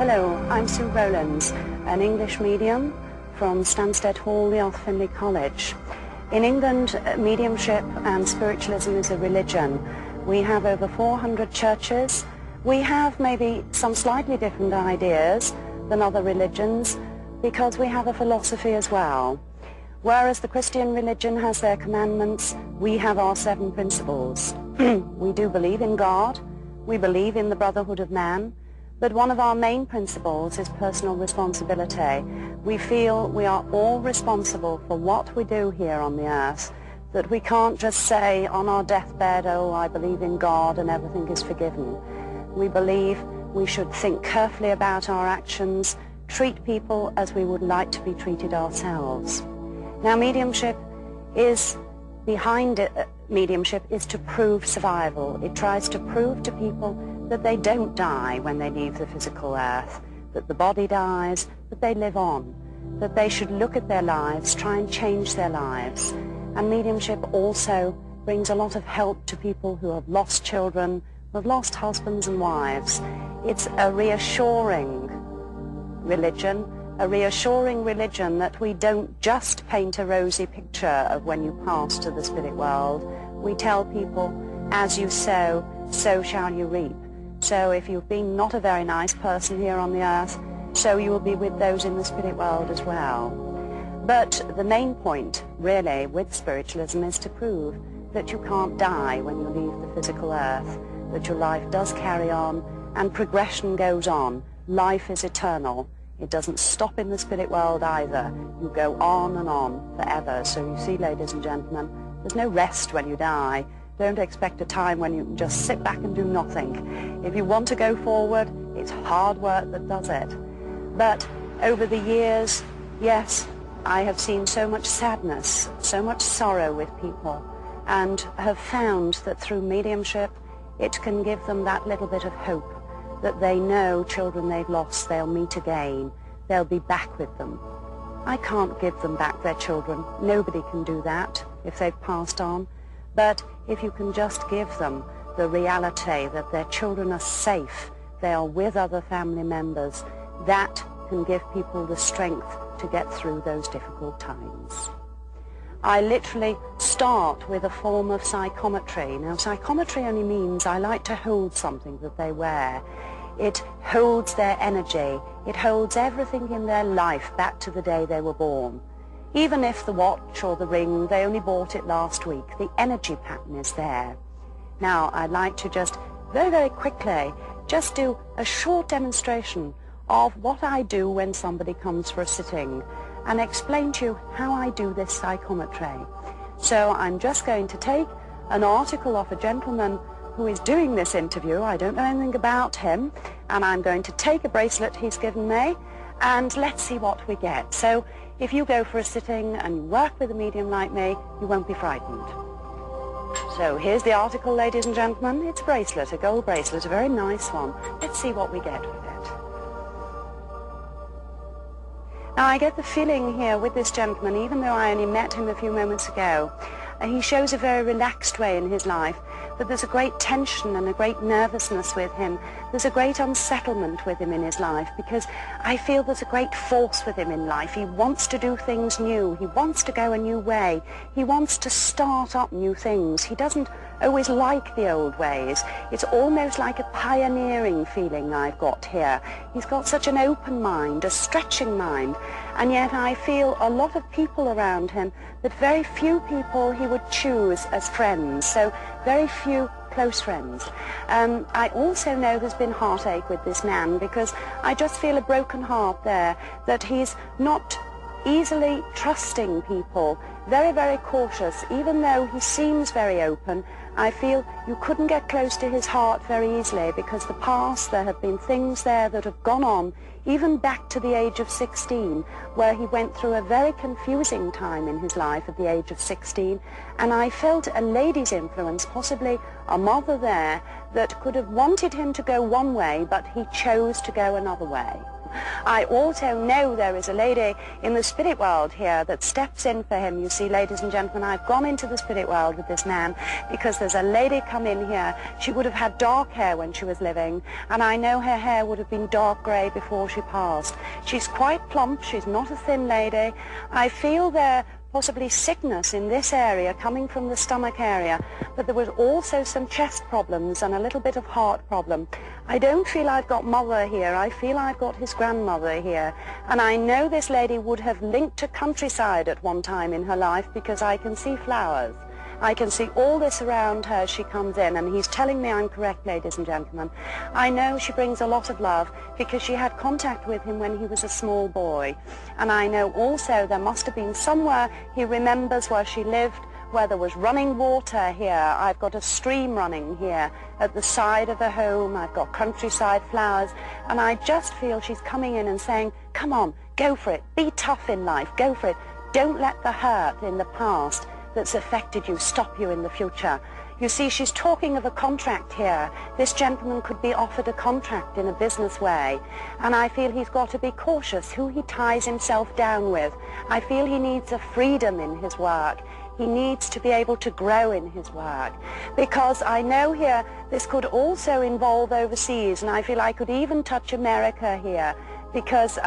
Hello, I'm Sue Rowlands, an English medium from Stansted Hall, the Arthur Findlay College. In England, mediumship and spiritualism is a religion. We have over 400 churches. We have maybe some slightly different ideas than other religions because we have a philosophy as well. Whereas the Christian religion has their commandments, we have our 7 principles. We do believe in God, we believe in the brotherhood of man, but one of our main principles is personal responsibility. We feel we are all responsible for what we do here on the earth, that we can't just say on our deathbed, oh, I believe in God and everything is forgiven. We believe we should think carefully about our actions, treat people as we would like to be treated ourselves. Now, mediumship is to prove survival. It tries to prove to people that they don't die when they leave the physical earth, that the body dies, but they live on, that they should look at their lives, try and change their lives. And mediumship also brings a lot of help to people who have lost children, who have lost husbands and wives. It's a reassuring religion that we don't just paint a rosy picture of when you pass to the spirit world. We tell people, as you sow, so shall you reap. So if you've been not a very nice person here on the earth, so you will be with those in the spirit world as well. But the main point, really, with spiritualism is to prove that you can't die when you leave the physical earth, that your life does carry on and progression goes on. Life is eternal. It doesn't stop in the spirit world either. You go on and on forever. So you see, ladies and gentlemen, there's no rest when you die. Don't expect a time when you can just sit back and do nothing. If you want to go forward, it's hard work that does it. But over the years, yes, I have seen so much sadness, so much sorrow with people, and have found that through mediumship, it can give them that little bit of hope, that they know children they've lost, they'll meet again, they'll be back with them. I can't give them back their children. Nobody can do that if they've passed on. But if you can just give them the reality that their children are safe, they are with other family members, that can give people the strength to get through those difficult times. I literally start with a form of psychometry. Now, psychometry only means I like to hold something that they wear. It holds their energy. It holds everything in their life back to the day they were born. Even if the watch or the ring, they only bought it last week, the energy pattern is there. Now, I'd like to just very, very quickly just do a short demonstration of what I do when somebody comes for a sitting and explain to you how I do this psychometry. So I'm just going to take an article off a gentleman who is doing this interview. I don't know anything about him, and I'm going to take a bracelet he's given me, and let's see what we get. So if you go for a sitting and you work with a medium like me, you won't be frightened. So here's the article, ladies and gentlemen. It's a bracelet, a gold bracelet, a very nice one. Let's see what we get with it. Now, I get the feeling here with this gentleman, even though I only met him a few moments ago, he shows a very relaxed way in his life, but there's a great tension and a great nervousness with him. There's a great unsettlement with him in his life, because I feel there's a great force with him in life. He wants to do things new. He wants to go a new way. He wants to start up new things. He doesn't always like the old ways. It's almost like a pioneering feeling I've got here. He's got such an open mind, a stretching mind, and yet I feel a lot of people around him, but very few people he would choose as friends, so very few close friends. I also know there's been heartache with this man, because I just feel a broken heart there, that he's not easily trusting people, very, very cautious. Even though he seems very open, I feel you couldn't get close to his heart very easily, because the past, there have been things there that have gone on, even back to the age of 16, where he went through a very confusing time in his life at the age of 16, and I felt a lady's influence, possibly a mother there, that could have wanted him to go one way, but he chose to go another way. I also know there is a lady in the spirit world here that steps in for him. You see, ladies and gentlemen, I've gone into the spirit world with this man because there's a lady come in here. She would have had dark hair when she was living, and I know her hair would have been dark grey before she passed. She's quite plump. She's not a thin lady. I feel there possibly sickness in this area coming from the stomach area, but there was also some chest problems and a little bit of heart problem. I don't feel I've got mother here. I feel I've got his grandmother here, and I know this lady would have linked to countryside at one time in her life because I can see flowers. I can see all this around her as she comes in, and he's telling me I'm correct, ladies and gentlemen. I know she brings a lot of love because she had contact with him when he was a small boy. And I know also there must have been somewhere he remembers where she lived, where there was running water here. I've got a stream running here at the side of the home. I've got countryside flowers, and I just feel she's coming in and saying, come on, go for it. Be tough in life. Go for it. Don't let the hurt in the past that's affected you stop you in the future. You see, she's talking of a contract here. This gentleman could be offered a contract in a business way, and I feel he's got to be cautious who he ties himself down with. I feel he needs a freedom in his work. He needs to be able to grow in his work, because I know here this could also involve overseas, and I feel I could even touch America here, because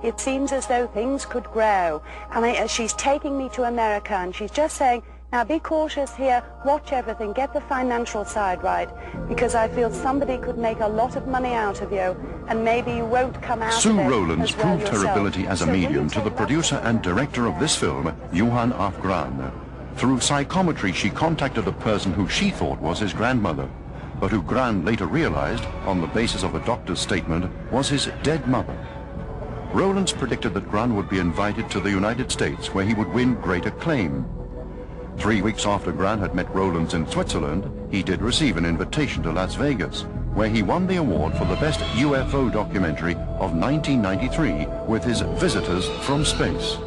it seems as though things could grow. And she's taking me to America, and she's just saying, now be cautious here, watch everything, get the financial side right, because I feel somebody could make a lot of money out of you, and maybe you won't come out Sue of it Rowlands as well proved yourself. her ability as a medium to the producer and director of this film, Johan af Gran. Through psychometry, she contacted a person who she thought was his grandmother, but who Gran later realized, on the basis of a doctor's statement, was his dead mother. Rowlands predicted that Gran would be invited to the United States, where he would win great acclaim. 3 weeks after Gran had met Rowlands in Switzerland, he did receive an invitation to Las Vegas, where he won the award for the best UFO documentary of 1993 with his Visitors from Space.